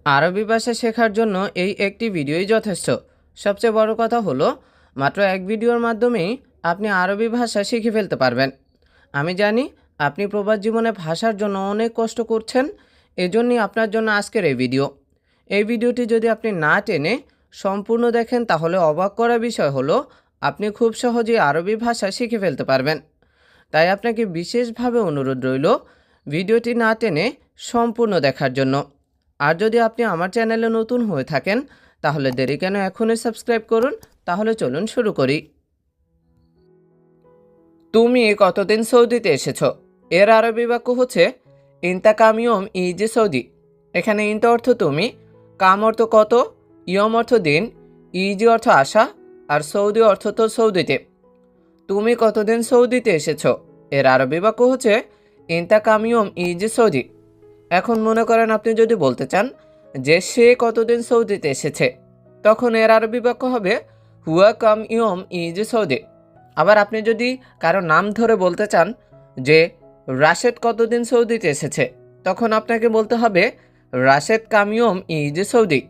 আরবি ভাষা শেখার জন্য এই একটি ভিডিওই যথেষ্ট। সবচেয়ে বড় কথা হলো মাত্র এক ভিডিওর মাধ্যমেই আপনি আরবি ভাষা শিখে ফেলতে পারবেন। আমি জানি আপনি প্রবাস জীবনে ভাষার জন্য অনেক কষ্ট করছেন, এজন্যই আপনার জন্য আজকের এই ভিডিও। এই ভিডিওটি যদি আপনি না টেনে সম্পূর্ণ দেখেন তাহলে অবাক করা বিষয় হলো আপনি খুব সহজেই আরবি ভাষা শিখে ফেলতে পারবেন। তাই আপনাকে বিশেষভাবে অনুরোধ রইল ভিডিওটি না টেনে সম্পূর্ণ দেখার জন্য। আর যদি আপনি আমার চ্যানেলে নতুন হয়ে থাকেন তাহলে দেরি কেন, এখনই সাবস্ক্রাইব করুন। তাহলে চলুন শুরু করি। তুমি কতদিন সৌদিতে এসেছো? এর আরবি বাক্য হচ্ছে ইনতা কামিয়ম ইজি সৌদি। এখানে ইনতা অর্থ তুমি, কাম অর্থ কত, ইয়ম অর্থ দিন, ইজি অর্থ আসা, আর সৌদি অর্থ তো সৌদিতে। তুমি কতদিন সৌদিতে এসেছো এর আরবি বাক্য হচ্ছে ইনতা কামিয়ম ইজি সৌদি। এখন মনে করেন আপনি যদি বলতে চান যে সে কতদিন সৌদিতে এসেছে, তখন এর আরবি বাক্য হবে হুয়া কাম ইয়ম ইজ সৌদি। আবার আপনি যদি কারো নাম ধরে বলতে চান যে রাশেদ কতদিন সৌদিতে এসেছে, তখন আপনাকে বলতে হবে রাশেদ কাম ইয়ম ইজ সৌদি।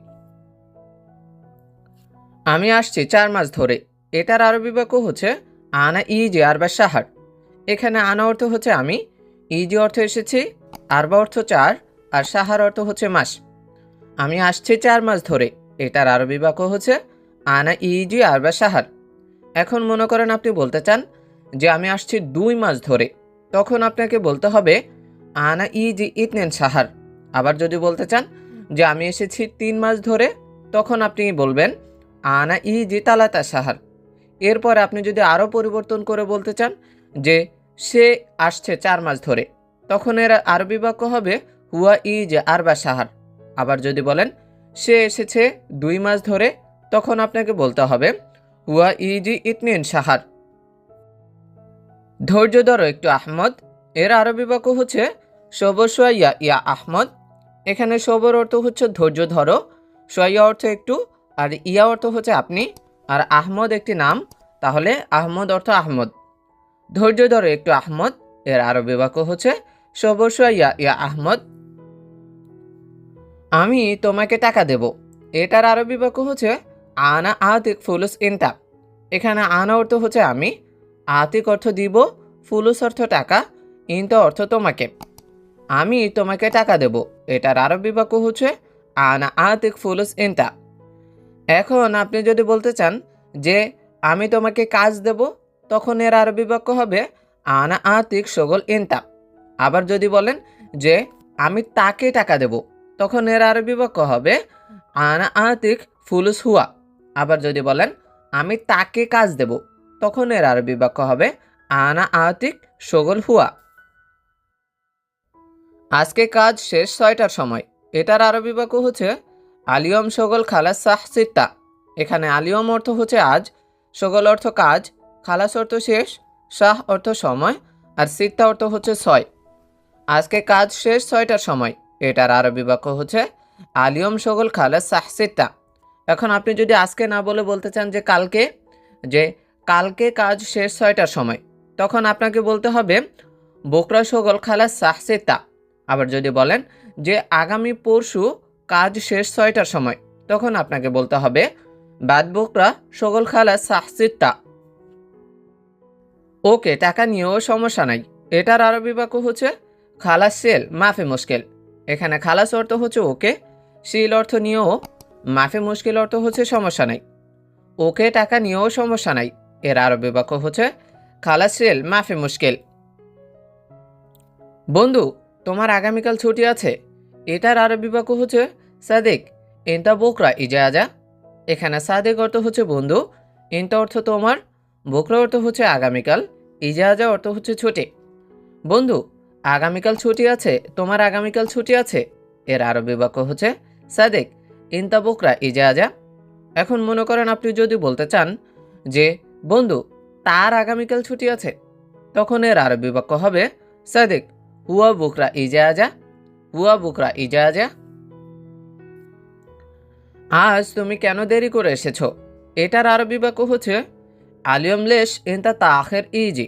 আমি আসছি 4 মাস ধরে, এটার আরবি বাক্য হচ্ছে আনা ইজি আরবা সাহার। এখানে আনা অর্থ হচ্ছে আমি, ইজি অর্থ এসেছি, আরবা অর্থ 4, আর সাহার অর্থ হচ্ছে মাস। আমি আসছি 4 মাস ধরে, এটার আরবি বাক্য হচ্ছে আনা ইজি আরবা সাহার। এখন মনে করেন আপনি বলতে চান যে আমি আসছি 2 মাস ধরে, তখন আপনাকে বলতে হবে আনা ইজি ইতনেন সাহার। আবার যদি বলতে চান যে আমি এসেছি 3 মাস ধরে, তখন আপনি বলবেন আনা ইজি তালাতা সাহার। এরপরে আপনি যদি আরও পরিবর্তন করে বলতে চান যে সে আসছে 4 মাস ধরে, তখন এর আরবি বাক্য হবে হুয়া ইজ আরবা সাহার। আবার যদি বলেন সে এসেছে 2 মাস ধরে, তখন আপনাকে বলতে হবে হুয়া ইজি ইতনিন সাহার। ধৈর্য ধরো একটু আহমদ। এর আরবি বাক্য হচ্ছে সবর সোয়াইয়া ইয়া আহমদ। এখানে সবর অর্থ হচ্ছে ধৈর্য ধরো, সোয়াইয়া অর্থ একটু, আর ইয়া অর্থ হচ্ছে আপনি, আর আহমদ একটি নাম, তাহলে আহমদ অর্থ আহমদ। ধৈর্য ধরো একটু আহমদ এর আরবি বাক্য হচ্ছে সবর সোয়াইয়া ইয়া আহমদ। আমি তোমাকে টাকা দেব, এটার আরবি বাক্য হচ্ছে আনা আতিক ফুলুস ইনতা। এখানে আনা অর্থ হচ্ছে আমি, আতিক অর্থ দিব, ফুলুস অর্থ টাকা, ইনতা অর্থ তোমাকে। আমি তোমাকে টাকা দেব, এটার আরবি বাক্য হচ্ছে আনা আতিক ফুলুস ইনতা। এখন আপনি যদি বলতে চান যে আমি তোমাকে কাজ দেব, তখন এর আরবি বাক্য হবে আনা আতিক শগল ইনতা। আবার যদি বলেন যে আমি তাকে টাকা দেব, তখন এর আরবি বাক্য হবে আনা আতিক ফুলুস হুয়া। আবার যদি বলেন আমি তাকে কাজ দেব, তখন এর আরবি বাক্য হবে আনা আতিক শগল হুয়া। আজকে কাজ শেষ 6টার সময়, এটার আরবি বাক্য হচ্ছে আলিয়ম শগল খালাস সাহ সিত্তা। এখানে আলিয়ম অর্থ হচ্ছে আজ, শগল অর্থ কাজ, খালাস অর্থ শেষ, শাহ অর্থ সময়, আর সিত্তা অর্থ হচ্ছে 6। আজকে কাজ শেষ 6টার সময়, এটার আরবি বাক্য হচ্ছে আলিয়ম শগল খালাস সাহ সিত্তা। এখন আপনি যদি আজকে না বলে বলতে চান যে কালকে, যে কালকে কাজ শেষ 6টার সময়, তখন আপনাকে বলতে হবে বোকরা শগল খালাস সাহ সিত্তা। আবার যদি বলেন যে আগামী পরশু কাজ শেষ 6টার সময়, তখন আপনাকে বলতে হবে বাদ বোকরা শগল খালাস সাহ সিত্তা। ওকে, টাকা নিয়েও সমস্যা নাই, এটার আরবি বাক্য হচ্ছে খালাস সেল মাফি মুশকিল। এখানে খালাস অর্থ হচ্ছে ওকে, শিল অর্থ নিয়েও, মাফি মুশকিল অর্থ হচ্ছে সমস্যা নাই। ওকে, টাকা নিয়েও সমস্যা নাই, এর আরবি বাক্য হচ্ছে খালাস সেল মাফি মুশকিল। বন্ধু, তোমার আগামীকাল ছুটি আছে, এটার আরবি বাক্য হচ্ছে সাদেক ইনতা বোকরা ইজাজা। এখানে সাদেক অর্থ হচ্ছে বন্ধু, ইনতা অর্থ তোমার, বোকরা অর্থ হচ্ছে আগামীকাল, ইজাজা অর্থ হচ্ছে ছুটি। বন্ধু, আগামীকাল ছুটি আছে, তোমার আগামীকাল ছুটি আছে, এর আরবি বাক্য হচ্ছে সাদেক ইনতা বোকরা ইজাজা। এখন মনে করেন আপনি যদি বলতে চান যে বন্ধু তার আগামীকাল ছুটি আছে, তখন এর আরবি বাক্য হবে সাদেক হুয়া বুকরা ইজাজা, হুয়া বুকরা ইজাজা। আজ তুমি কেন দেরি করে এসেছো, এটার আরবি বাক্য হচ্ছে আলিয়ম লেশ ইনতা তাখের ইজি।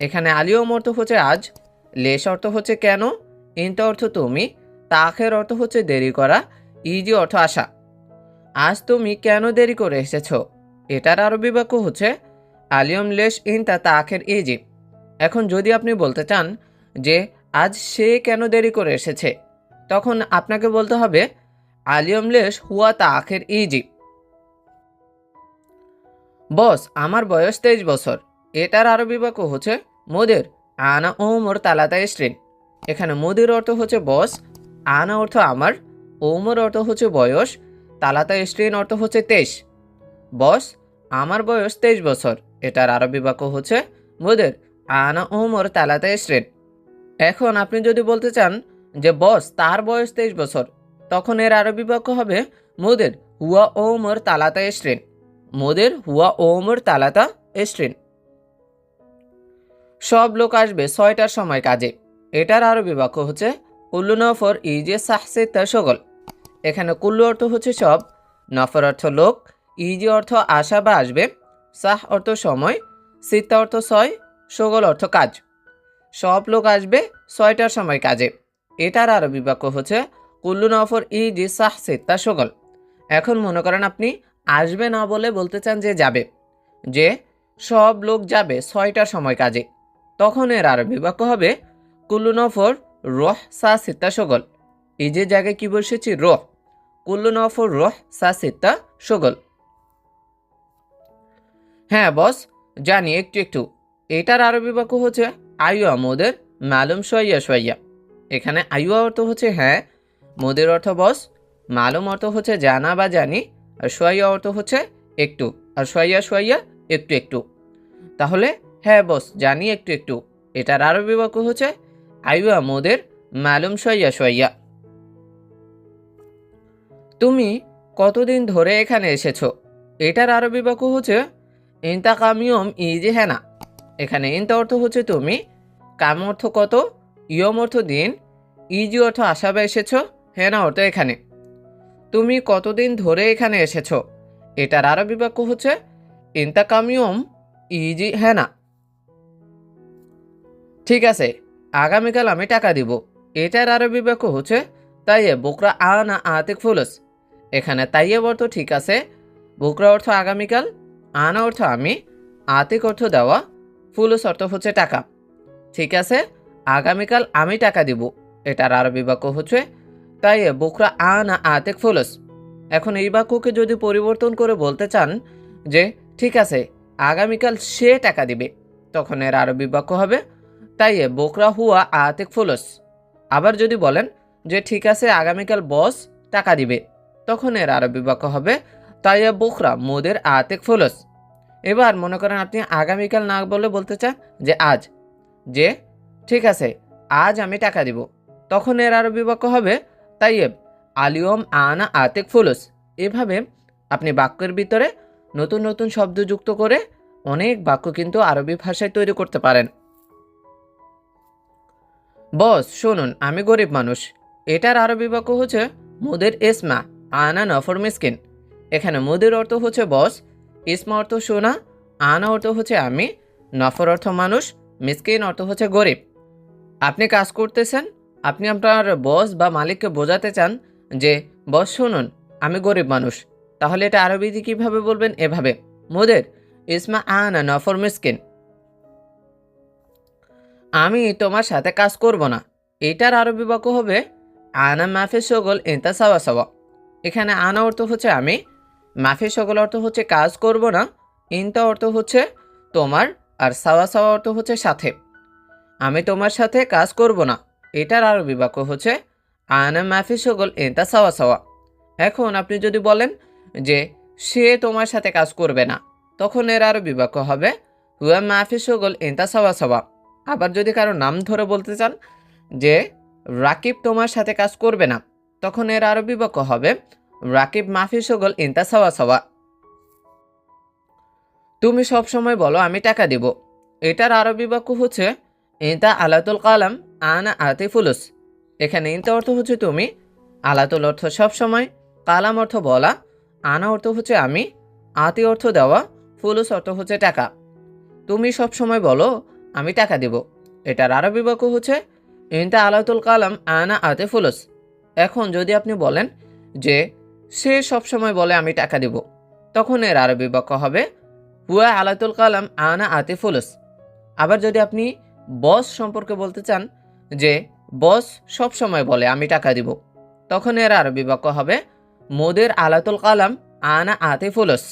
এখানে আলিয়ম অর্থ হচ্ছে আজ, লেশ অর্থ হচ্ছে কেন, ইনতা অর্থ তুমি, তাখের অর্থ হচ্ছে দেরি করা, ইজি অর্থ আসা। আজ তুমি কেন দেরি করে এসেছো, এটার আরবি বাক্য হচ্ছে আলিয়ম লেশ ইনতা তাখের ইজি। এখন যদি আপনি বলতে চান যে আজ সে কেন দেরি করে এসেছে, তখন আপনাকে বলতে হবে আলিয়ম লেশ হুয়া তাখের ইজি। বস, আমার বয়স 23 বছর, এটার আরবি বাক্য হচ্ছে মোদের আনা ওমর তালাতা স্ট্রিন। এখানে মোদের অর্থ হচ্ছে বস, আনা অর্থ আমার, ওমর অর্থ হচ্ছে বয়স, তালাতা স্ট্রিন অর্থ হচ্ছে 23। বস, আমার বয়স 23 বছর, এটার আরবি বাক্য হচ্ছে মোদের আনা ওমর তালাতা স্ট্রিন। এখন আপনি যদি বলতে চান যে বস তার বয়স 23 বছর, তখন এর আরবি বাক্য হবে মোদের হুয়া ওমর তালাতা স্ট্রিন। মোদের হুয়া ওমর তালাতা স্ট্রিন। সব লোক আসবে 6টার সময় কাজে, এটার আরবি বাক্য হচ্ছে কুল্লু নফর ইজে সাহসে তশগল। এখানে কুল্লু অর্থ হচ্ছে সব, নফর অর্থ লোক, ইজি অর্থ আসা বা আসবে, সাহ অর্থ সময়, সিত্তা অর্থ 6, সগল অর্থ কাজ। সব লোক আসবে 6টার সময় কাজে, এটার আরবি বাক্য হচ্ছে কুল্লু নফর ইজি সাহ সিত্তা সগল। এখন মনে করেন আপনি আসবে না বলে বলতে চান যে যাবে, যে সব লোক যাবে 6টার সময় কাজে, তখন এর আরবি বাক্য হবে কুল্লু নফর রোহ সা সিত্তা সগল। এই যে জায়গায় কি বসেছি রোহ, কুল্লু নফর রোহ সা সিত্তা সগল। হ্যাঁ বস, জানি একটু একটু, এটার আরবি বাক্য হচ্ছে আইয়া মোদের মালুম সোয়া সোয়া। এখানে আইয়া অর্থ হচ্ছে হ্যাঁ, মোদের অর্থ বস, মালুম অর্থ হচ্ছে জানা বা জানি, আর সোয়া অর্থ হচ্ছে একটু, আর সোয়া সোয়া একটু একটু। তাহলে হ্যাঁ বস, জানি একটু একটু, এটার আরবি বাক্য হচ্ছে আইয়া মোদের মালুম সোয়া সোয়া। তুমি কতদিন ধরে এখানে এসেছো, এটার আরবি বাক্য হচ্ছে ইনতা কামিয়ম ইজি হ্যানা। এখানে ইনতা অর্থ হচ্ছে তুমি, কাম অর্থ কত, ইয়ম অর্থ দিন, ইজি অর্থ আসা বা এসেছো, হ্যানা অর্থ এখানে। তুমি কতদিন ধরে এখানে এসেছো, এটার আরবি বাক্য হচ্ছে ইনতা কামিয়ম ইজি হ্যানা। ঠিক আছে, আগামীকাল আমি টাকা দিব, এটার আরবি বাক্য হচ্ছে তাইয়ে বোকরা আনা আতিক ফুলস। এখানে তাইয়েব অর্থ ঠিক আছে, বোকরা অর্থ আগামীকাল, আনা অর্থ আমি, আতিক অর্থ দেওয়া, ফুলস অর্থ হচ্ছে টাকা। ঠিক আছে, আগামীকাল আমি টাকা দিব, এটার আরবি বাক্য হচ্ছে তাইয়ে বোকরা আনা আতিক ফুলস। এখন এই বাক্যকে যদি পরিবর্তন করে বলতে চান যে ঠিক আছে আগামীকাল সে টাকা দিবে, তখন এর আরবি বাক্য হবে তাইয়ে বোকরা হুয়া আতিক ফুলস। আবার যদি বলেন যে ঠিক আছে আগামীকাল বস টাকা দিবে, তখন এর আরবি বাক্য হবে তাইয়ে বোকরা মোদের আতিক ফুলস। এবার মনে করেন আপনি আগামীকাল না বলে বলতে চান যে আজ, যে ঠিক আছে আজ আমি টাকা দিব, তখন এর আরবি বাক্য হবে তাইয়েব আলিয়ম আনা আতিক ফুলস। এভাবে আপনি বাক্যের ভিতরে নতুন নতুন শব্দ যুক্ত করে অনেক বাক্য কিন্তু আরবি ভাষায় তৈরি করতে পারেন। বস শুনুন, আমি গরিব মানুষ, এটার আরবি বাক্য হচ্ছে মুদের ইসমা আনা নফর মিসকিন। এখানে মুদের অর্থ হচ্ছে বস, ইসমা অর্থ শোনা, আনা অর্থ হচ্ছে আমি, নফর অর্থ মানুষ, মিসকিন অর্থ হচ্ছে গরিব। আপনি কাজ করতেছেন, আপনি আপনার বস বা মালিককে বোঝাতে চান যে বস শুনুন আমি গরিব মানুষ, তাহলে এটা আরবিতে কিভাবে বলবেন, এভাবে মুদের ইসমা আনা নফর মিসকিন। আমি তোমার সাথে কাজ করব না, এটার আরবি বাক্য হবে আনা মাফি শগল ইনতা সাওয়া সাওয়া। এখানে আনা অর্থ হচ্ছে আমি, মাফি শগল অর্থ হচ্ছে কাজ করব না, ইনতা অর্থ হচ্ছে তোমার, আর সাওয়া সাওয়া অর্থ হচ্ছে সাথে। আমি তোমার সাথে কাজ করব না, এটার আরবি বাক্য হচ্ছে আনা মাফি শগল ইনতা সাওয়া সাওয়া। এখন আপনি যদি বলেন যে সে তোমার সাথে কাজ করবে না, তখন এর আরবি বাক্য হবে হুয়া মাফি শগল ইনতা সাওয়া সাওয়া। আবার যদি কারো নাম ধরে বলতে চান যে রাকিব তোমার সাথে কাজ করবে না, তখন এর আরবি বাক্য হবে রাকিব মাফি শগল ইনতা সাওয়া সাওয়া। তুমি সব সময় বলো আমি টাকা দিব, এটার আরবি বাক্য হচ্ছে ইনতা আলাতুল কালাম আনা আতি ফুলুস। এখানে ইনতা অর্থ হচ্ছে তুমি, আলাতুল অর্থ সব সময়, কালাম অর্থ বলা, আনা অর্থ হচ্ছে আমি, আতি অর্থ দেওয়া, ফুলুস অর্থ হচ্ছে টাকা। তুমি সব সময় বলো আমি টাকা দিব, এটার আরবি বাক্য হচ্ছে ইনতা আলাতুল কালাম আনা আতে ফুলুস। এখন যদি আপনি বলেন যে সে সবসময় বলে আমি টাকা দিব, তখন এর আরবি বাক্য হবে হুয়া আলাতুল কালাম আনা আতি ফুলুস। আবার যদি আপনি বস সম্পর্কে বলতে চান যে বস সবসময় বলে আমি টাকা দিব, তখন এর আরবি বাক্য হবে মোদের আলাতুল কালাম আনা আতি ফুলুস।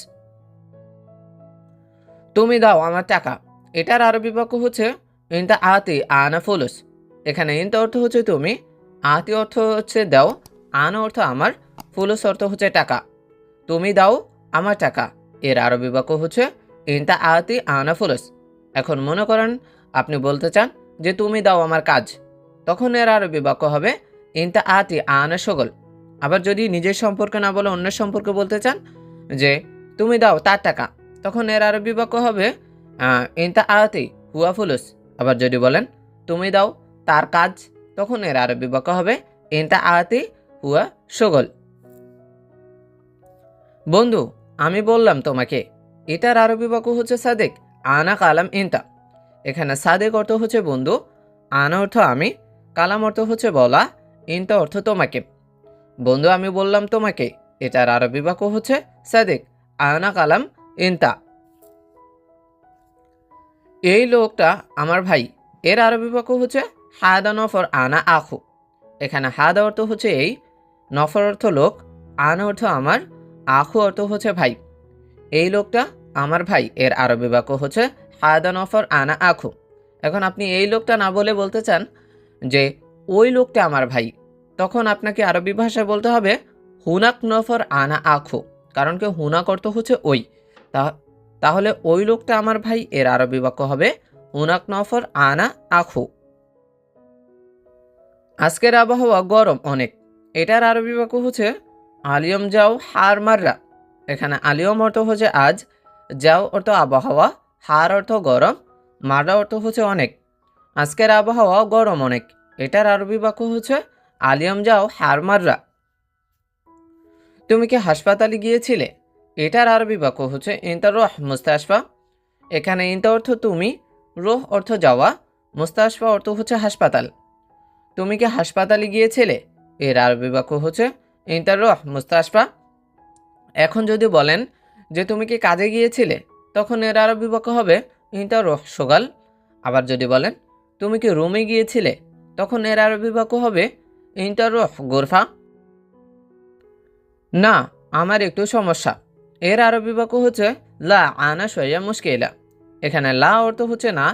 তুমি দাও আমার টাকা, এটার আরবি বাক্য হচ্ছে ইনতা আতি আনা ফুলুস। এখানে ইনতা অর্থ হচ্ছে তুমি, আতি অর্থ হচ্ছে দাও, আনা অর্থ আমার, ফুলুস অর্থ হচ্ছে টাকা। তুমি দাও আমার টাকা, এর আরবি বাক্য হচ্ছে ইনতা আতি আনা ফুলুস। এখন মনে করেন আপনি বলতে চান যে তুমি দাও আমার কাজ, তখন এর আরবি বাক্য হবে ইনতা আতি আনা শগল। আবার যদি নিজের সম্পর্কে না বলে অন্যের সম্পর্কে বলতে চান যে তুমি দাও তার টাকা, তখন এর আরবি বাক্য হবে ইনতা আতি হুয়া ফুলুস। আবার যদি বলেন তুমি দাও তার কাজ, তখন এর আরবি বাক্য হবে ইনতা আতি হুয়া শগল। বন্ধু আমি বললাম তোমাকে, এটার আরবি বাক্য হচ্ছে সাদেক আনা কালাম ইনতা। এখানে সাদেক অর্থ হচ্ছে বন্ধু, আনা অর্থ আমি, কালাম অর্থ হচ্ছে বলা, ইনতা অর্থ তোমাকে। বন্ধু আমি বললাম তোমাকে, এটার আরবি বাক্য হচ্ছে সাদেক আনা কালাম ইনতা। এই লোকটা আমার ভাই, এর আরবি বাক্য হচ্ছে হাদা নফর আনা আখু। এখানে হাদা অর্থ হচ্ছে এই, নফর অর্থ লোক, আনা অর্থ আমার, আখু অর্থ হচ্ছে ভাই। এই লোকটা আমার ভাই, এর আরবি বাক্য হচ্ছে হাদা নফর আনা আখু। এখন আপনি এই লোকটা না বলে বলতে চান যে ওই লোকটা আমার ভাই, তখন আপনাকে আরবি ভাষায় বলতে হবে হুনাক নফর আনা আখু। কারণ কি হুনাক অর্থ হচ্ছে ওই, তাহলে ওই লোকটা আমার ভাই, এর আরবি বাক্য হবে হুনাক নফর আনা আখু। আজকের আবহাওয়া গরম অনেক, এটার আরবি বাক্য হচ্ছে আলিয়ম যাও হার মাররা। এখানে আলিয়ম অর্থ হচ্ছে আজ, যাও অর্থ আবহাওয়া, হার অর্থ গরম, মাররা অর্থ হচ্ছে অনেক। আজকের আবহাওয়া গরম অনেক, এটার আরবি বাক্য হচ্ছে আলিয়ম যাও হার মাররা। তুমি কি হাসপাতালে গিয়েছিলে? এটার আরবি বাক্য হচ্ছে ইনতা রোহ মুস্তাশফা। এখানে ইনতা অর্থ তুমি, রোহ অর্থ যাওয়া, মুস্তাশফা অর্থ হচ্ছে হাসপাতাল। তুমি কি হাসপাতালে গিয়েছিলে? এর আরবি বাক্য হচ্ছে ইনতা রোহ মুস্তাশফা। এখন যদি বলেন যে তুমি কি কাজে গিয়েছিলে, তখন এর আরবি বাক্য হবে ইনতা রোহ সগাল। আবার যদি বলেন তুমি কি রুমে গিয়েছিলে, তখন এর আরবি বাক্য হবে ইনতা রোহ গোরফা। না আমার একটু সমস্যা, এর আরবি বাক্য হচ্ছে লা আনা শয়া মুশকিলা। এখানে লা অর্থ হচ্ছে না,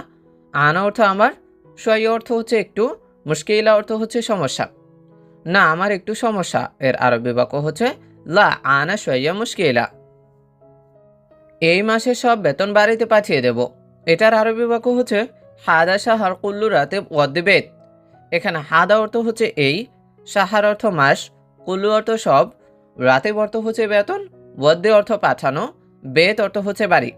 আনা অর্থ আমার, শয়া অর্থ হচ্ছে একটু, মুশকিলা অর্থ হচ্ছে সমস্যা। না আমার একটু সমস্যা, এর আরবি বাক্য হচ্ছে লা আনা শয়া মুশকিলা। এই মাসে সব বেতন বাড়িতে পাঠিয়ে দেব, এটার আরবি বাক্য হচ্ছে হাদা সাহার কুল্লু রাতে ওয়াদ্দিবেত। এখানে হাদা অর্থ হচ্ছে এই, সাহার অর্থ মাস, কুল্লু অর্থ সব, রাতে অর্থ হচ্ছে বেতন, ওয়াদ্দে অর্থ পাঠানো, বেত অর্থ হচ্ছে বাড়ি।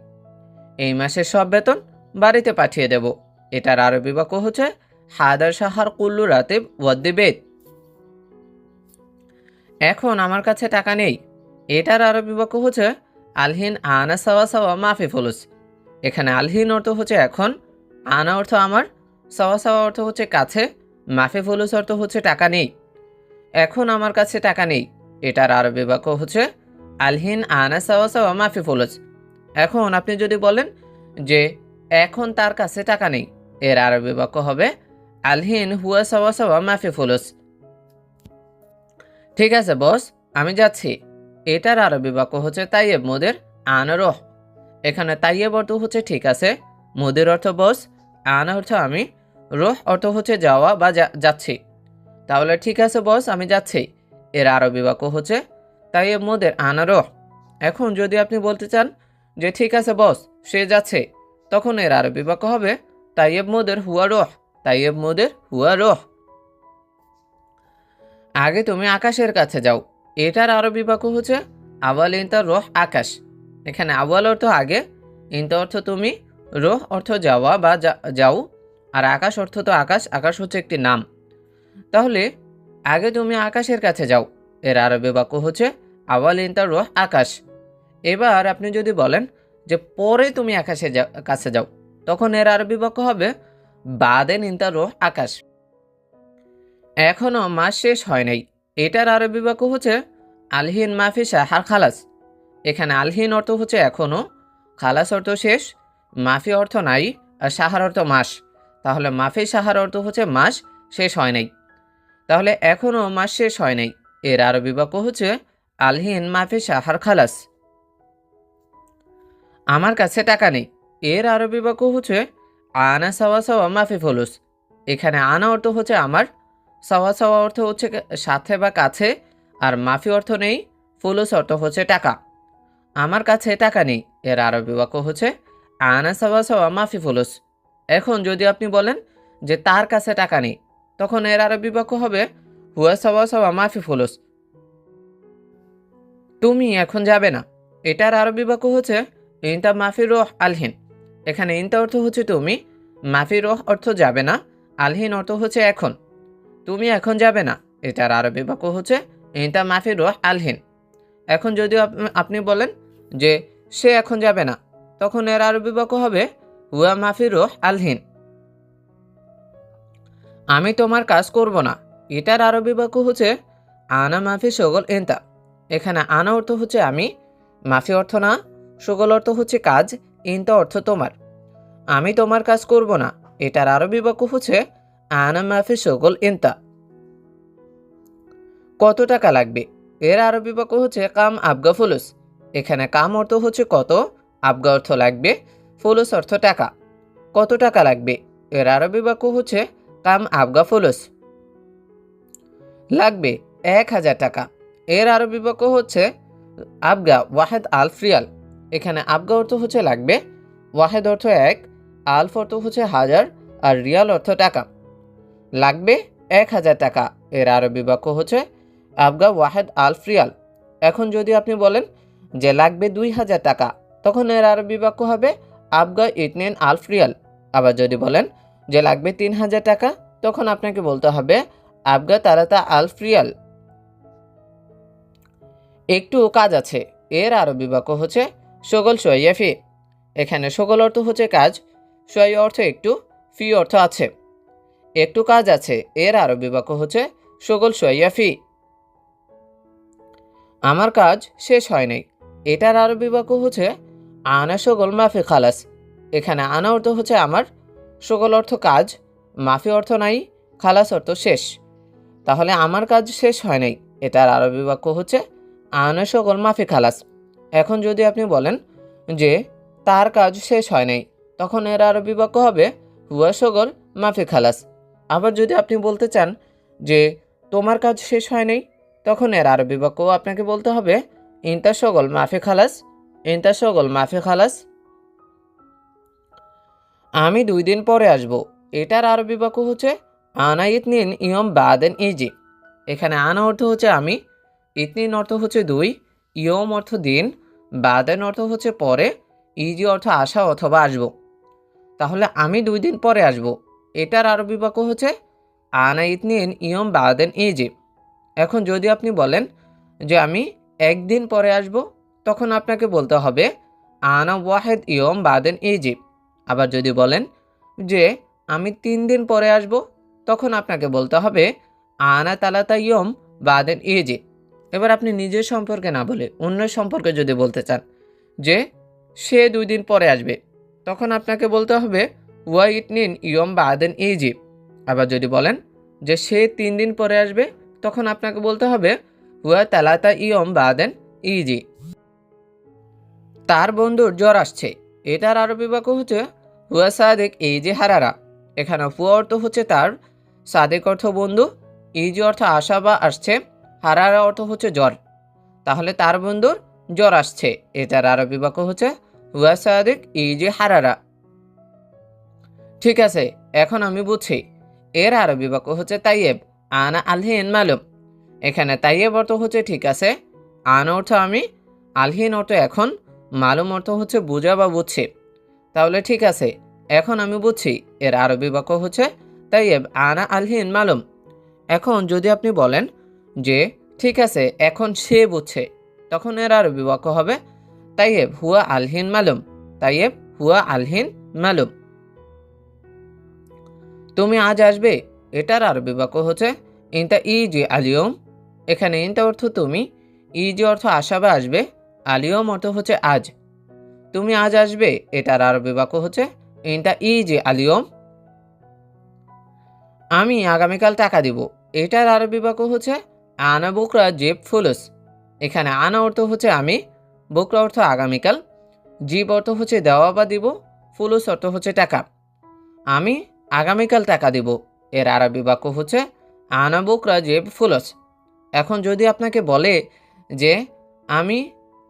এই মাসের সব বেতন বাড়িতে পাঠিয়ে দেব, এটার আরবি বাক্য হচ্ছে হাদার সাহার কুল্লু রাতে ওয়াদ্দিবেত। এখন আমার কাছে টাকা নেই, এটার আরবি বাক্য হচ্ছে আলহিন আনা সাওয়া সাওয়া মাফি ফুলুস। এখানে আলহিন অর্থ হচ্ছে এখন, আনা অর্থ আমার, সাওয়া সাওয়া অর্থ হচ্ছে কাছে, মাফি ফুলুস অর্থ হচ্ছে টাকা নেই। এখন আমার কাছে টাকা নেই, এটার আরবি বাক্য হচ্ছে আলহিন আনা সাওয়া সাওয়া মাফি ফুলুস। এখন আপনি যদি বলেন যে এখন তার কাছে টাকা নেই, এর আরবি বাক্য হবে আলহিন হুয়া সাওয়া সাওয়া মাফি ফুলুস। ঠিক আছে বস আমি যাচ্ছি, এটার আরবি বাক্য হচ্ছে তাইয়েব মোদের আনা রোহ। এখানে তাইয়েব অর্থ হচ্ছে ঠিক আছে, মোদের অর্থ বস, আনা অর্থ আমি, রোহ অর্থ হচ্ছে যাওয়া বা যাচ্ছি। তাহলে ঠিক আছে বস আমি যাচ্ছি, এর আরবি বাক্য হচ্ছে তাইয়েব মোদের আনা রোহ। এখন যদি আপনি বলতে চান যে ঠিক আছে বস সে যাচ্ছে, তখন এর আরবি বাক্য হবে তাইয়েব মোদের হুয়া রোহ, তাইয়েব মোদের হুয়া রোহ। আগে তুমি আকাশের কাছে যাও, এটার আরবি বাক্য হচ্ছে আওয়াল ইনতা রোহ আকাশ। এখানে আওয়াল অর্থ আগে, ইনতা অর্থ তুমি, রোহ অর্থ যাওয়া বা যাও, আর আকাশ অর্থ তো আকাশ, আকাশ হচ্ছে একটি নাম। তাহলে আগে তুমি আকাশের কাছে যাও, এর আরবি বাক্য হচ্ছে আওয়াল ইনতা রোহ আকাশ। এবার আপনি যদি বলেন যে পরে তুমি আকাশের কাছে যাও, তখন এর আরবি বাক্য হবে বাদেন ইনতা রোহ আকাশ। এখনও মাস শেষ হয় নাই, এটার আরবি বাক্য হচ্ছে আলহিন মাফি সাহার খালাস। এখানে আলহিন অর্থ হচ্ছে এখনও, খালাস অর্থ শেষ, মাফি অর্থ নাই, আর সাহার অর্থ মাস। তাহলে মাফি সাহার অর্থ হচ্ছে মাস শেষ হয় নাই। তাহলে এখনও মাস শেষ হয় নাই, এর আরবি বাক্য হচ্ছে আলহিন মাফি সাহার খালাস। আমার কাছে টাকা নেই, এর আরবি বাক্য হচ্ছে আনা সাওয়া সাওয়া মাফি ফুলুস। এখানে আনা অর্থ হচ্ছে আমার, সাওয়া সাওয়া অর্থ হচ্ছে সাথে বা কাছে, আর মাফি অর্থ নেই, ফুলুস অর্থ হচ্ছে টাকা। আমার কাছে টাকা নেই, এর আরবি বাক্য হচ্ছে আনা সাওয়া সাওয়া মাফি ফুলুস। এখন যদি আপনি বলেন যে তার কাছে টাকা নেই, তখন এর আরবি বাক্য হবে হুয়া সাওয়া সাওয়া মাফি ফুলুস। তুমি এখন যাবে না, এটার আরবি বাক্য হচ্ছে ইনতা মাফি রোহ আলহিন। এখানে ইনতা অর্থ হচ্ছে তুমি, মাফি রোহ অর্থ যাবে না, আলহিন অর্থ হচ্ছে এখন। তুমি এখন যাবে না, এটার আরবি বাক্য হচ্ছে ইনতা মাফি রোহ আলহিন। এখন যদি আপনি বলেন যে সে এখন যাবে না, তখন এর আরবি বাক্য হবে হুয়া মাফি রোহ আলহিন। আমি তোমার কাজ করব না, এটার আরবি বাক্য হচ্ছে আনা মাফি শগল এন্তা। এখানে আনা অর্থ হচ্ছে আমি, মাফি অর্থ না, শগল অর্থ হচ্ছে কাজ, ইনতা অর্থ তোমার। আমি তোমার কাজ করব না, এটার আরবি বাক্য হচ্ছে আনা মাফি শগল এন্তা। কত টাকা লাগবে, এর আরবি বাক্য হচ্ছে কাম আবগা ফুলুস। এখানে কাম অর্থ হচ্ছে কত, আবগা অর্থ লাগবে, ফুলুস অর্থ টাকা। কত টাকা লাগবে, এর আরবি বাক্য হচ্ছে কাম আবগা ফুলুস। লাগবে 1000 টাকা, এর আরবি বাক্য হচ্ছে আবগা ওয়াহেদ আলফ রিয়াল। এখানে আবগা অর্থ হচ্ছে লাগবে, ওয়াহেদ অর্থ এক, আলফ অর্থ হচ্ছে হাজার, আর রিয়াল অর্থ টাকা। লাগবে 1000 টাকা, এর আরবি বাক্য হচ্ছে আবগা ওয়াহেদ আলফ রিয়াল। এখন যদি আপনি বলেন যে লাগবে 2000 টাকা, তখন এর আরবি বাক্য হবে আবগা ইতনেন আলফ রিয়াল। আবার যদি বলেন যে লাগবে 3000 টাকা, তখন আপনাকে বলতে হবে আবগা তারাতা আলফ রিয়াল। একটু কাজ আছে, এর আরবি বাক্য হচ্ছে শগল শোয়া ফি। এখানে শগল অর্থ হচ্ছে কাজ, শোয়া অর্থ একটু, ফি অর্থ আছে। একটু কাজ আছে, এর আরবি বাক্য হচ্ছে শগল শোয়া ফি। আমার কাজ শেষ হয় নাই, এটার আরবি বাক্য হচ্ছে আনা শগল মাফি খালাস। এখানে আনা অর্থ হচ্ছে আমার, শগল অর্থ কাজ, মাফি অর্থ নাই, খালাস অর্থ শেষ। তাহলে আমার কাজ শেষ হয় নাই, এটার আরবি বাক্য হচ্ছে আনা শগল মাফি খালাস। এখন যদি আপনি বলেন যে তার কাজ শেষ হয় নাই, তখন এর আরবি বাক্য হবে হুয়া শগল মাফি খালাস। আবার যদি আপনি বলতে চান যে তোমার কাজ শেষ হয় নাই, তখন এর আরবি বাক্য আপনাকে বলতে হবে ইনতা শগল মাফি খালাস, ইনতা শগল মাফি খালাস। আমি 2 দিন পরে আসব, এটার আরবি বাক্য হচ্ছে আনা ইতনিন ইয়ম বাদেন ইজি। এখানে আনা অর্থ হচ্ছে আমি, ইতনিন অর্থ হচ্ছে 2, ইয়ম অর্থ দিন, বাদেন অর্থ হচ্ছে পরে, ইজি অর্থ আসা অথবা আসব। তাহলে আমি 2 দিন পরে আসব, এটার আরবি বাক্য হচ্ছে আনা ইতনিন ইয়ম বাদেন ইজি। এখন যদি আপনি বলেন যে আমি 1 দিন পরে আসব, তখন আপনাকে বলতে হবে আনা ওয়াহেদ ইয়ম বাদেন ইজি। আবার যদি বলেন যে আমি 3 দিন পরে আসব, তখন আপনাকে বলতে হবে আনা তালাতা ইয়ম বাদেন ইজি। এবার আপনি নিজের সম্পর্কে না বলে অন্যের সম্পর্কে যদি বলতে চান যে সে 2 দিন পরে আসবে, তখন আপনাকে বলতে হবে ওয়া ইতনিন ইয়ম বাদেন ইজি। আবার যদি বলেন যে সে 3 দিন পরে আসবে, তখন আপনাকে বলতে হবে হুয়া তালাতা ইয়ম বাদেন ইজি। তার বন্ধুর জ্বর আসছে, এটার আরবি বাক্য হচ্ছে হুয়া সাদেক ইজি হারারা। এখানে হুয়া অর্থ হচ্ছে তার, সাদেক অর্থ বন্ধু, ইজি অর্থ আসা বা আসছে, হারারা অর্থ হচ্ছে জ্বর। তাহলে তার বন্ধুর জ্বর আসছে, এটার আরবি বাক্য হচ্ছে হুয়া সাদেক ইজি হারারা। ঠিক আছে, এখন আমি বুঝছি, এর আরবি বাক্য হচ্ছে তাইয়েব আনা আলহিন মালুম। এখানে তাইয়েব অর্থ হচ্ছে ঠিক আছে, আনা অর্থ আমি, আলহিন অর্থ এখন, মালুম অর্থ হচ্ছে বুঝা বা বুঝছে। তাহলে ঠিক আছে, এখন আমি বুঝছি, এর আরবি বাক্য হচ্ছে তাইয়েব আনা আলহিন মালুম। এখন যদি আপনি বলেন যে ঠিক আছে এখন সে বুঝছে, তখন এর আরবি বাক্য হবে তাইয়েব হুয়া আলহিন মালুম, তাইয়েব হুয়া আলহিন মালুম। তুমি আজ আসবে, এটার আরবি বাক্য হচ্ছে ইনতা ইজি আলিয়ম। এখানে ইনতা অর্থ তুমি, ইজি অর্থ আসা বা আসবে, আলিয়ম অর্থ হচ্ছে আজ। তুমি আজ আসবে, এটার আরবি বাক্য হচ্ছে ইনতা ইজি আলিয়ম। আমি আগামীকাল টাকা দিব, এটার আরবি বাক্য হচ্ছে আনা বুকরা জিব ফুলুস। এখানে আনা অর্থ হচ্ছে আমি, বুকরা অর্থ আগামীকাল, জিব অর্থ হচ্ছে দেওয়া বা দিব, ফুলুস অর্থ হচ্ছে টাকা। আমি আগামীকাল টাকা দিব, এর আরবি বাক্য হচ্ছে আনা বুকরা জিব ফুলুস। এখন যদি আপনাকে বলে যে আমি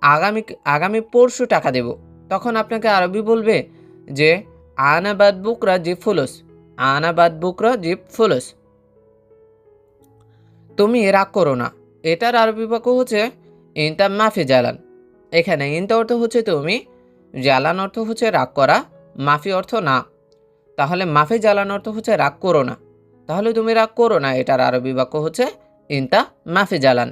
আগামী আগামী পরশু টাকা দেব, তখন আপনাকে আরবি বলবে যে আনা বাদ বুকরা জিব ফুলুস, আনা বাদ বুকরা জিব ফুলুস। তুমি রাগ করো না, এটার আরবি বাক্য হচ্ছে ইনতা মাফি জালান। এখানে ইনতা অর্থ হচ্ছে তুমি, জালান অর্থ হচ্ছে রাগ করা, মাফি অর্থ না। তাহলে মাফি জালান অর্থ হচ্ছে রাগ করো না, তাহলে তুমি রাগ করো না, এটার আরবি বাক্য হচ্ছে ইনতা মাফি জালান।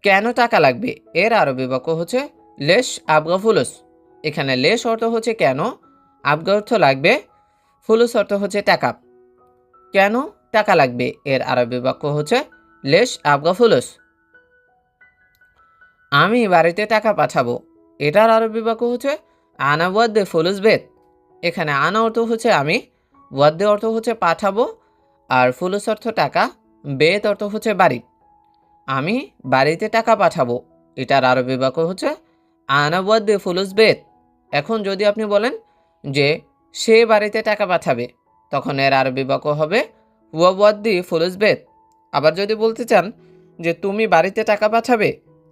কেন টাকা লাগবে, এর আরবি বাক্য হচ্ছে লেশ আবগা ফুলুস। এখানে লেশ অর্থ হচ্ছে কেন, আবগা অর্থ লাগবে, ফুলুস অর্থ হচ্ছে টাকা। কেন টাকা লাগবে, এর আরবি বাক্য হচ্ছে লেশ আবগা ফুলুস। আমি বাড়িতে টাকা পাঠাবো, এটার আরবি বাক্য হচ্ছে আনা ওয়াদ্দে ফুলুস বেত। এখানে আনা অর্থ হচ্ছে আমি, ওয়াদ্দে অর্থ হচ্ছে পাঠাবো, আর ফুলুস অর্থ টাকা, বেত অর্থ হচ্ছে বাড়ি। আমি বাড়িতে টাকা পাঠাবো, এটার আরবি বাক্য হচ্ছে আনা ওয়াদ্দে ফুলুস বেত। এখন যদি আপনি বলেন যে সে বাড়িতে টাকা পাঠাবে, তখন এর আরবি বাক্য হবে ওয়া ওয়াদ্দি ফুলুস বেত। আবার যদি বলতে চান যে তুমি বাড়িতে টাকা পাঠাবে,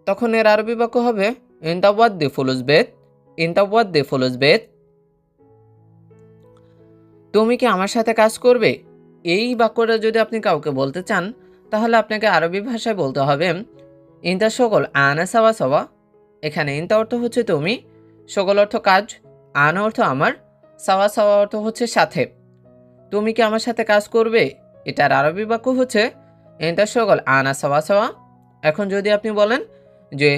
তখন এর আরবি বাক্য হবে ইনতা ওয়াদ্দি ফুলুস বেত, ইনতা ওয়াদ্দি ফুলুস বেত। তুমি কি আমার সাথে কাজ করবে, এই বাক্যটা যদি আপনি কাউকে বলতে চান, তাহলে আপনাকে আরবি ভাষায় বলতে হবে ইনতা সকল আনা সাওয়া সাওয়া। এখানে ইনতা অর্থ হচ্ছে তুমি, সকল অর্থ কাজ, আনা অর্থ আমার, সাওয়া সাওয়া অর্থ হচ্ছে সাথে। তুমি কি আমার সাথে কাজ করবে, এটার আরবি বাক্য হচ্ছে ইনতা সকল আনা সাওয়া সাওয়া। এখন যদি আপনি বলেন যে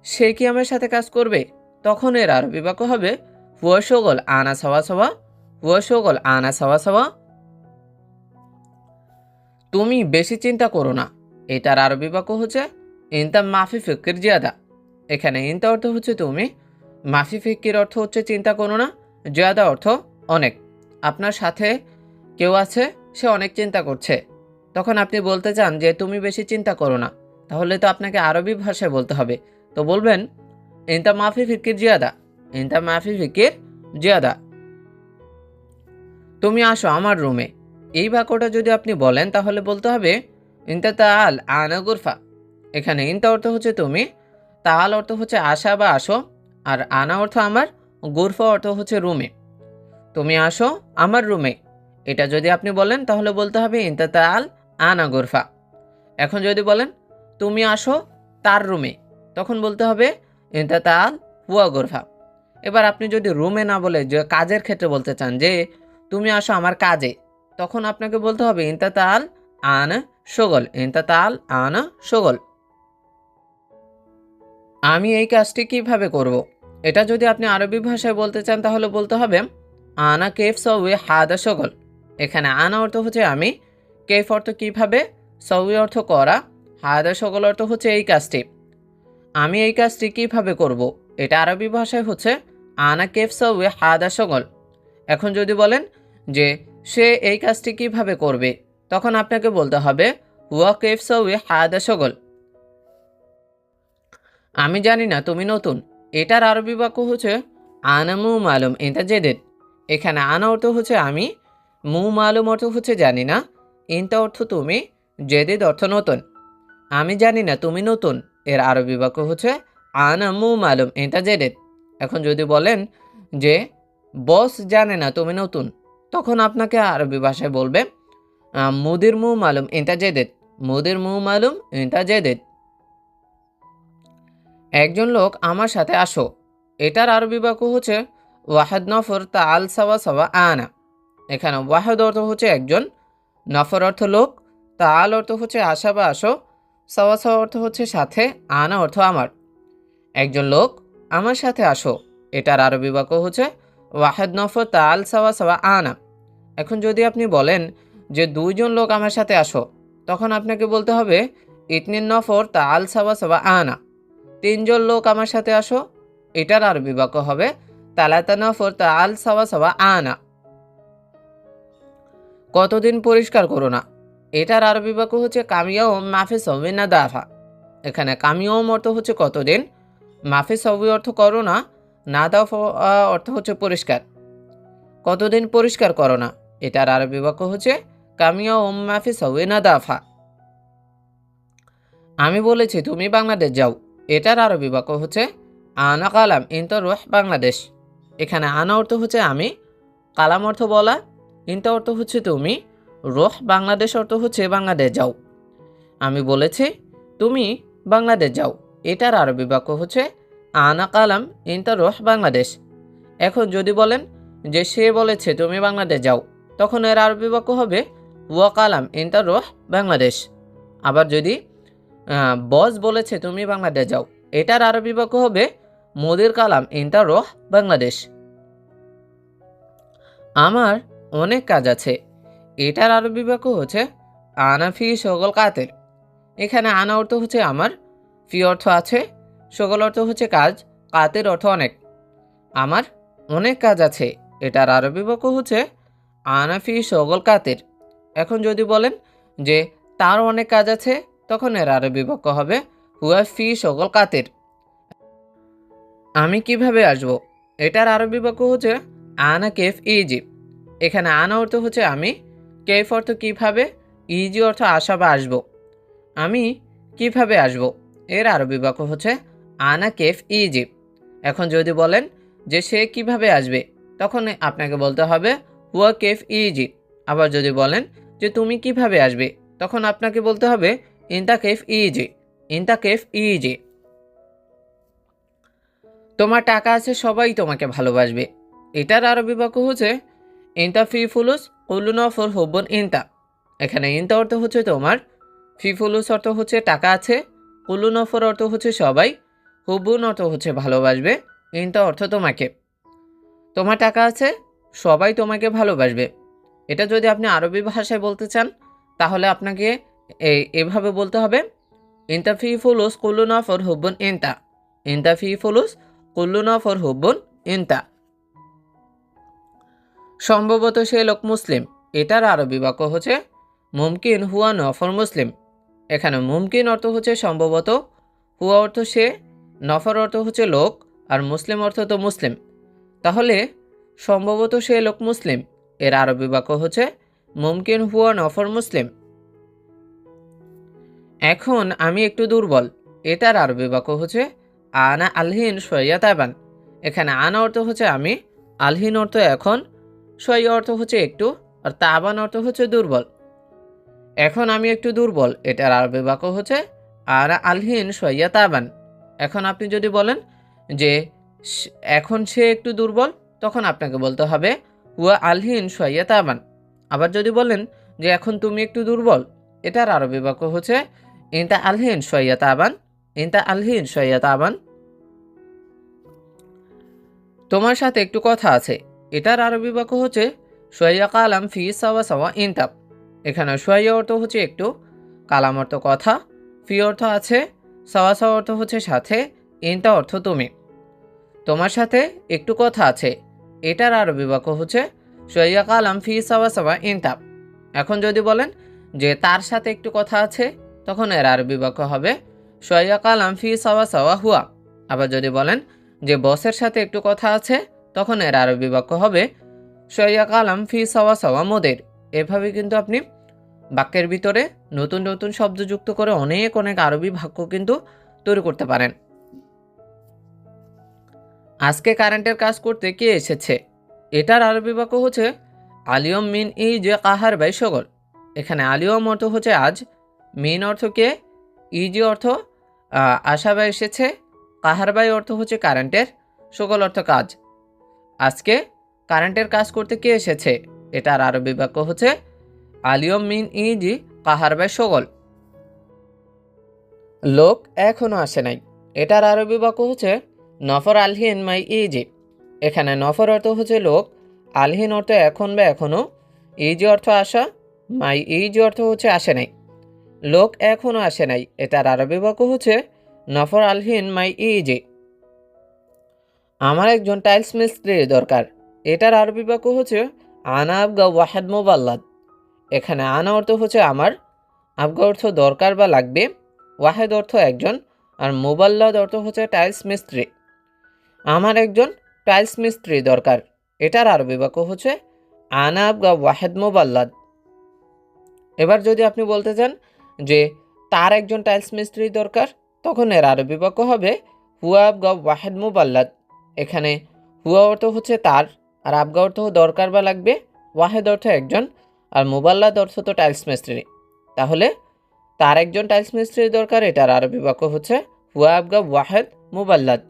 সে কি আমার সাথে কাজ করবে, তখন এর আরবি বাক্য হবে হুয়া সকল আনা সাওয়া সাওয়া, হুয়া সকল আনা সাওয়া সাওয়া। তুমি বেশি চিন্তা করো না, এটার আরবি বাক্য হচ্ছে ইনতা মাফি ফিকির জিয়াদা। এখানে ইনতা অর্থ হচ্ছে তুমি, মাফি ফিকির অর্থ হচ্ছে চিন্তা করো না, জিয়াদা অর্থ অনেক। আপনার সাথে কেউ আছে, সে অনেক চিন্তা করছে, তখন আপনি বলতে চান যে তুমি বেশি চিন্তা করো না, তাহলে তো আপনাকে আরবি ভাষায় বলতে হবে। তো বলবেন ইনতা মাফি ফিকির জিয়াদা, ইনতা মাফি ফিকির জিয়াদা। তুমি আসো আমার রুমে, এই বাক্যটা যদি আপনি বলেন, তাহলে বলতে হবে ইনতা তাআল আনা গুরফা। এখানে ইনতা অর্থ হচ্ছে তুমি, তাআল অর্থ হচ্ছে আসা বা আসো, আর আনা অর্থ আমার, গুরফা অর্থ হচ্ছে রুমে। তুমি আসো আমার রুমে, এটা যদি আপনি বলেন, তাহলে বলতে হবে ইনতা তাআল আনা গুরফা। এখন যদি বলেন তুমি আসো তার রুমে, তখন বলতে হবে ইনতা তাআল হুয়া গুরফা। এবার আপনি যদি রুমে না বলে যে কাজের ক্ষেত্রে বলতে চান যে তুমি আসো আমার কাজে, তখন আপনাকে বলতে হবে ইনতা তাআল আনা শগল, ইনতা তাআল আনা শগল। আমি এই কাজটি কিভাবে করব, এটা যদি আপনি আরবি ভাষায় বলতে চান, তাহলে বলতে হবে আনা কেফ সউই হাদা শগল। এখানে আনা অর্থ হচ্ছে আমি, কেফ অর্থ কিভাবে, সউই অর্থ করা, হাদা শগল অর্থ হচ্ছে এই কাজটি। আমি এই কাজটি কিভাবে করব, এটা আরবি ভাষায় হচ্ছে আনা কেফ সউই হাদা শগল। এখন যদি বলেন যে সে এই কাজটি কিভাবে করবে, তখন আপনাকে বলতে হবে হুয়া কেফ সউই হাদা শগল। আমি জানি না, তুমি নতুন, এটার আরবি বাক্য হচ্ছে আনা মু মালুম ইনতা জেদেদ। এখানে আনা অর্থ হচ্ছে আমি, মু মালুম অর্থ হচ্ছে জানি না, ইনতা অর্থ তুমি, জেদেদ অর্থ নতুন। আমি জানি না তুমি নতুন, এর আরবি বাক্য হচ্ছে আনা মু মালুম ইনতা জেদেদ। এখন যদি বলেন যে বস জানে না তুমি নতুন, তখন আপনাকে আরবি ভাষায় বলবে মুদির মু মালুম ইনতা জেদেদ, মুদির মু মালুম ইনতা জেদেদ। একজন লোক আমার সাথে আসো, এটার আরবি বাক্য হচ্ছে ওয়াহেদ নফর তাআল সাওয়া সাওয়া আনা। এখানে ওয়াহেদ অর্থ হচ্ছে একজন, নফর অর্থ লোক, তাআল অর্থ হচ্ছে আসা বা আসো, সাওয়া সাওয়া অর্থ হচ্ছে সাথে, আনা অর্থ আমার। একজন লোক আমার সাথে আসো, এটার আরবি বাক্য হচ্ছে ওয়াহেদ নফর তাআল সাওয়া সাওয়া আনা। এখন যদি আপনি বলেন যে দুইজন লোক আমার সাথে আসো, তখন আপনাকে বলতে হবে ইতনিন নফর তাল সাবা সাবা আনা, তিনজন লোক আমার সাথে আসো। এটার আরবি বাক্য হবে তালাতা নফর তাল সাবা সাবা আনা। কতদিন পরিষ্কার করো না, এটার আরবি বাক্য হচ্ছে কামিয়াউম মাফি সবি না দাফা। এখানে কামিয়াউম অর্থ হচ্ছে কতদিন, মাফি সবি অর্থ করো না, না দাফা অর্থ হচ্ছে পরিষ্কার। কতদিন পরিষ্কার করো না, এটার আরবি বাক্য হচ্ছে কামিয়াউম মাফি সবি না দাফা। আমি বলেছি তুমি বাংলাদেশ যাও, এটার আরবি বাক্য হচ্ছে আনা কালাম ইনতা রুহ বাংলাদেশ। এখানে আনা অর্থ হচ্ছে আমি, কালাম অর্থ বলা, ইনতা অর্থ হচ্ছে তুমি, রুহ বাংলাদেশ অর্থ হচ্ছে বাংলাদেশ যাও। আমি বলেছি তুমি বাংলাদেশ যাও, এটার আরবি বাক্য হচ্ছে আনা কালাম ইনতা রুহ বাংলাদেশ। এখন যদি বলেন যে সে বলেছে তুমি বাংলাদেশ যাও, তখন এর আরবি বাক্য হবে ওয়া কালাম ইনতা রুহ বাংলাদেশ। আবার যদি বস বলেছে তুমি বাংলাদেশ যাও, এটার আরবি বাক্য হবে মুদির কালাম ইনতা রুহ বাংলাদেশ। আমার অনেক কাজ আছে, এটার আরবি বাক্য হচ্ছে আনা ফি শগল কাতের। এখানে আনা অর্থ হচ্ছে আমার, ফি অর্থ আছে, শগল অর্থ হচ্ছে কাজ, কাতের অর্থ অনেক। আমার অনেক কাজ আছে, এটার আরবি বাক্য হচ্ছে আনা ফি শগল কাতের। এখন যদি বলেন যে তার অনেক কাজ আছে, তখন এর আরবি বাক্য হবে হুয়া ফি শগল কাতের। আমি কিভাবে আসব, এটার আরবি বাক্য হচ্ছে আনা কেফ ইজি। এখানে আনা অর্থ হচ্ছে আমি, কেফ অর্থ কিভাবে, ইজি অর্থ আসা বা আসবো। আমি কিভাবে আসব, এর আরবি বাক্য হচ্ছে আনা কেফ ইজি। এখন যদি বলেন যে সে কিভাবে আসবে, তখন আপনাকে বলতে হবে হুয়া কেফ ইজি। আবার যদি বলেন যে তুমি কিভাবে আসবে, তখন আপনাকে বলতে হবে ইনতা কেফ ইজি, ইনতা কেফ ইজি। তোমার টাকা আছে সবাই তোমাকে ভালোবাসবে, এটার আরবি বাক্য হচ্ছে ইনতা ফি ফুলুস কুল্লুনা ফর হুব্বুন ইনতা। এখানে ইনতা অর্থ হচ্ছে তোমার, ফি ফুলুস অর্থ হচ্ছে টাকা আছে, কুল্লু নফর অর্থ হচ্ছে সবাই, হুব্বুন অর্থ হচ্ছে ভালোবাসবে, ইনতা অর্থ তোমাকে। তোমার টাকা আছে সবাই তোমাকে ভালোবাসবে, এটা যদি আপনি আরবি ভাষায় বলতে চান, তাহলে আপনাকে এভাবে বলতে হবে ইনতা ফি ফুলুস কুল্লু নফর হুব্বুন ইনতা, ইনতা ফি ফুলুস কুল্লু নফর হুব্বুন ইনতা। সম্ভবত সে লোক মুসলিম, এটার আরবি বাক্য হচ্ছে মুমকিন হুয়া নফর মুসলিম। এখানে মুমকিন অর্থ হচ্ছে সম্ভবত, হুয়া অর্থ সে, নফর অর্থ হচ্ছে লোক, আর মুসলিম অর্থ তো মুসলিম। তাহলে সম্ভবত সে লোক মুসলিম, এর আরবি বাক্য হচ্ছে মুমকিন হুয়া নফর মুসলিম। এখন আমি একটু দুর্বল, এটার আরবি বাক্য হচ্ছে আনা আলহিন সৈয়া তাবান। এখানে আনা অর্থ হচ্ছে আমি, আলহিন অর্থ এখন, সৈয়া অর্থ হচ্ছে একটু, আর তাবান অর্থ হচ্ছে দুর্বল। এখন আমি একটু দুর্বল, এটার আরবি বাক্য হচ্ছে আনা আলহিন সৈয়া তাবান। এখন আপনি যদি বলেন যে এখন সে একটু দুর্বল, তখন আপনাকে বলতে হবে হুয়া আলহিন সৈয়া তাবান। আবার যদি বলেন যে এখন তুমি একটু দুর্বল, এটার আরবি বাক্য হচ্ছে ইনতা আলহিন সৈয়া তাবান, ইনতা আলহিন সৈয়া তাবান। তোমার সাথে একটু কথা আছে, এটার আরবি বাক্য হচ্ছে সৈয়া কালাম ফি সাওয়া সাওয়া ইনতাব। এখানে সৈয়া অর্থ হচ্ছে একটু, কালাম অর্থ কথা, ফি অর্থ আছে, সাওয়া সাওয়া অর্থ হচ্ছে সাথে, ইনতা অর্থ তুমি। তোমার সাথে একটু কথা আছে, এটার আরবি বাক্য হচ্ছে সৈয়া কালাম ফি সাওয়া সাওয়া ইনতাব। এখন যদি বলেন যে তার সাথে একটু কথা আছে, তখন এর আরবি বাক্য হবে সৈয়া কালাম ফি সাওয়া সাওয়া হুয়া। আবার যদি বলেন যে বসের সাথে একটু কথা আছে, তখন এর আরবি বাক্য হবে সৈয়া কালাম ফি সাওয়া সাওয়া মোদের। এভাবে কিন্তু আপনি বাক্যের ভিতরে নতুন নতুন শব্দ যুক্ত করে অনেক অনেক আরবি বাক্য কিন্তু তৈরি করতে পারেন। আজকে কারেন্টের কাজ করতে কে এসেছে, এটার আরবি বাক্য হচ্ছে আলিয়ম মিন ই যে কাহার বাই সগল। এখানে আলিয়ম অর্থ হচ্ছে আজ, মিন অর্থ কে, ই যে অর্থ আশা বা এসেছে, কাহার বাই অর্থ হচ্ছে কারেন্টের, সগল অর্থ কাজ। আজকে কারেন্টের কাজ করতে কে এসেছে, এটার আরবি বাক্য হচ্ছে আলিয়ম মিন ই জি কাহার বাই সগল। লোক এখনো আসে নাই, এটার আরবি বাক্য হচ্ছে নফর আলহিন মাই ইজি। এখানে নফর অর্থ হচ্ছে লোক, আলহিন অর্থ এখন বা এখনো, ইজি অর্থ আসা, মাই ইজি অর্থ হচ্ছে আসে নাই। লোক এখনও আসে নাই, এটার আরবি বাক্য হচ্ছে নফর আলহিন মাই ইজি। আমার একজন টাইলস মিস্ত্রির দরকার, এটার আরবি বাক্য হচ্ছে আনা আবগা ওয়াহেদ মোবাল্লাদ। এখানে আনা অর্থ হচ্ছে আমার, আবগা অর্থ দরকার বা লাগবে, ওয়াহেদ অর্থ একজন, আর মোবাল্লাদ অর্থ হচ্ছে টাইলস মিস্ত্রি। আমার একজন টাইলস মিস্ত্রি দরকার, এটার আরবি বাক্য হচ্ছে আনা আবগা ওয়াহেদ মোবাল্লাদ। এবার যদি আপনি বলতে চান যে তার একজন টাইলস মিস্ত্রি দরকার, তখন এর আরবি বাক্য হবে হুয়া আবগা ওয়াহেদ মোবাল্লাদ। এখানে হুয়া অর্থ হচ্ছে তার, আর আবগা অর্থ দরকার বা লাগবে, ওয়াহেদ অর্থ একজন, আর মোবাল্লাদ অর্থ তো টাইলস মিস্ত্রি। তাহলে তার একজন টাইলস মিস্ত্রি দরকার, এটার আরবি বাক্য হচ্ছে হুয়া আবগা ওয়াহেদ মোবাল্লাদ।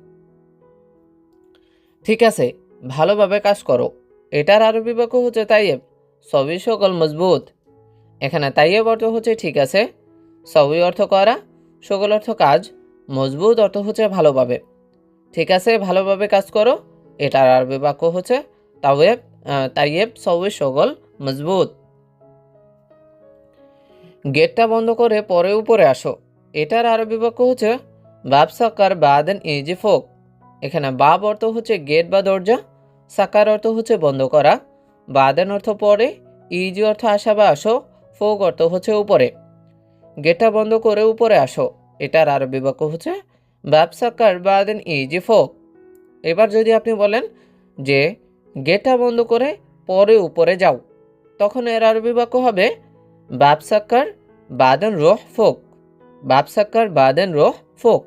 ঠিক আছে, ভালোভাবে কাজ করো, এটার আরবি বাক্য হচ্ছে তাইয়েব, সবই সকল মজবুত। এখানে তাইয়েব অর্থ হচ্ছে ঠিক আছে, সবই অর্থ করা, সকল অর্থ কাজ, মজবুত অর্থ হচ্ছে ভালোভাবে। ঠিক আছে, ভালোভাবে কাজ করো, এটার আরবি বাক্য হচ্ছে তাওয়েব, তাইয়েব সবই সকল মজবুত। গেটটা বন্ধ করে পরে উপরে আসো, এটার আরবি বাক্য হচ্ছে বাব সাকার বাদেন ইজি ফোক। এখানে বাব অর্থ হচ্ছে গেট বা দরজা, সাকার অর্থ হচ্ছে বন্ধ করা, বাদেন অর্থ পরে, ইজি অর্থ আসা বা আসো, ফোক অর্থ হচ্ছে উপরে। গেটটা বন্ধ করে উপরে আসো, এটার আরবি বাক্য হচ্ছে বাব সাকার বাদেন ইজি ফোক। এবার যদি আপনি বলেন যে গেটটা বন্ধ করে পরে উপরে যাও, তখন এর আরবি বাক্য হবে বাব সাকার বাদেন রোহ ফোক, বাব সাকার বাদেন রোহ ফোক।